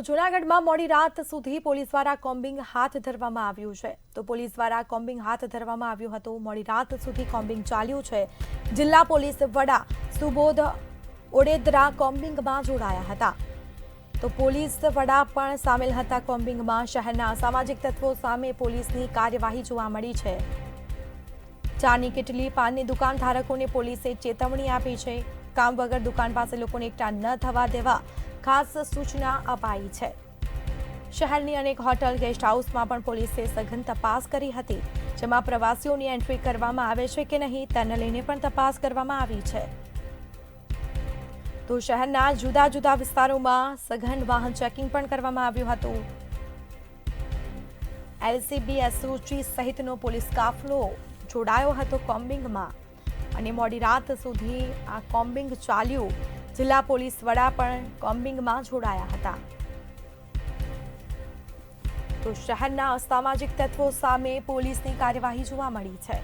તો જૂનાગઢમાં મોડી રાત સુધી પોલીસ દ્વારા કોમ્બિંગ હાથ ધરવામાં આવ્યું છે. તો પોલીસ દ્વારા કોમ્બિંગ હાથ ધરવામાં આવ્યું હતું. મોડી રાત સુધી કોમ્બિંગ ચાલ્યું છે. જિલ્લા પોલીસ વડા સુબોધ ઓડેદરા કોમ્બિંગમાં જોડાયા હતા. તો પોલીસ વડા પણ સામેલ હતા કોમ્બિંગમાં. શહેરના અસામાજિક તત્વો સામે પોલીસની કાર્યવાહી જોવા મળી છે. ચાની કેટલી પાનની દુકાન ધારકોને પોલીસે ચેતવણી આપી છે. કામ વગર દુકાન પાસે લોકોને એકઠા ન થવા દેવા ખાસ સૂચના અપાઈ છે. શહેરની અનેક હોટલ ગેસ્ટ હાઉસમાં પણ પોલીસે સઘન તપાસ કરી હતી, જેમાં પ્રવાસીઓની એન્ટ્રી કરવામાં આવે છે કે નહીં તેને લઈને પણ તપાસ કરવામાં આવી છે. તો શહેરના જુદા જુદા વિસ્તારોમાં સઘન વાહન ચેકિંગ પણ કરવામાં આવ્યું હતું. એલસીબી, એસઓજી સહિતનો પોલીસ કાફલો જોડાયો હતો કોમ્બિંગમાં અને મોડી રાત સુધી આ કોમ્બિંગ ચાલ્યું. જિલ્લા પોલીસ વડા પણ કોમ્બિંગમાં જોડાયા હતા. તો શહેરના અસામાજિક તત્વો સામે પોલીસની કાર્યવાહી જોવા મળી છે.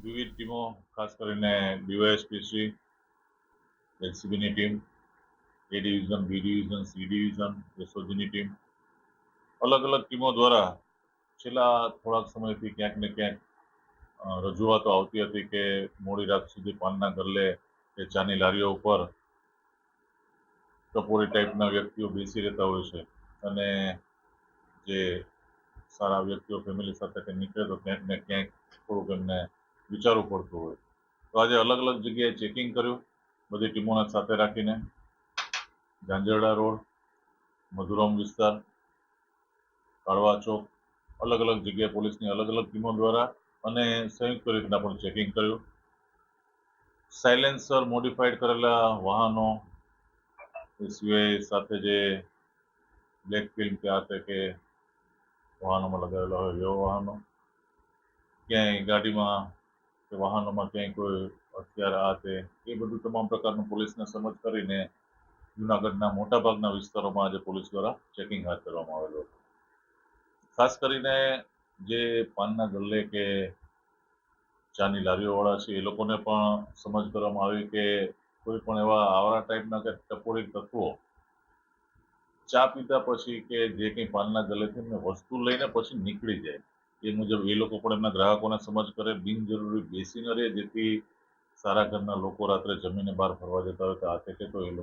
વિવિધ ટીમો, ખાસ કરીને ડીવાયએસપી, એલસીબીની team, A division, B division, C division, એસઓજીની ટીમ, અલગ અલગ ટીમો દ્વારા છેલ્લા થોડાક સમયથી ક્યાંક ને ક્યાંક રજૂઆતો આવતી હતી કે મોડી રાત સુધી પાનના ગલ્લે કે ચાની લારીઓ ઉપર ટપોરી ટાઈપના વ્યક્તિઓ બેસી રહેતા હોય છે અને જે સારા વ્યક્તિઓ ફેમિલી સાથે નીકળે તો ક્યાંક ને ક્યાંક થોડુંક એમને વિચારવું પડતું હોય. તો આજે અલગ અલગ જગ્યાએ ચેકિંગ કર્યું, બધી ટીમોને સાથે રાખીને. ઝાંઝરડા રોડ, મધુરામ વિસ્તાર, કાળવા ચોક, અલગ અલગ જગ્યાએ પોલીસની અલગ અલગ ટીમો દ્વારા અને સંયુક્ત રીતના પણ ચેકિંગ કર્યું. સાયલેન્સર મોડિફાઈડ કરેલા વાહનો, એ સિવાય સાથે જે બ્લેક ફિલ્મ કે આ તે કે વાહનોમાં લગાવેલા હોય એવા વાહનો, ક્યાંય ગાડીમાં કે વાહનોમાં ક્યાંય કોઈ હથિયાર આ તે એ બધું તમામ પ્રકારનું પોલીસને સમજ કરીને જૂનાગઢના મોટાભાગના વિસ્તારોમાં આજે પોલીસ દ્વારા ચેકિંગ હાથ ધરવામાં આવેલું હતું. ખાસ કરીને જે પાનના ગલ્લે કે ચાની લારીઓવાળા છે એ લોકોને પણ સમજ કરવામાં આવી કે કોઈ પણ એવા આવરા ટાઈપના કે ટપોરી તત્વો ચા પીતા પછી કે જે કંઈ પાનના ગલ્લેથી એમને વસ્તુ લઈને પછી નીકળી જાય, એ મુજબ એ લોકો પણ એમના ગ્રાહકોને સમજ કરે, બિનજરૂરી બેસી ન રહે, જેથી સારા ઘરના લોકો રાત્રે જમીને બહાર ફરવા જતા હોય તો આ તે કે તો એ લોકો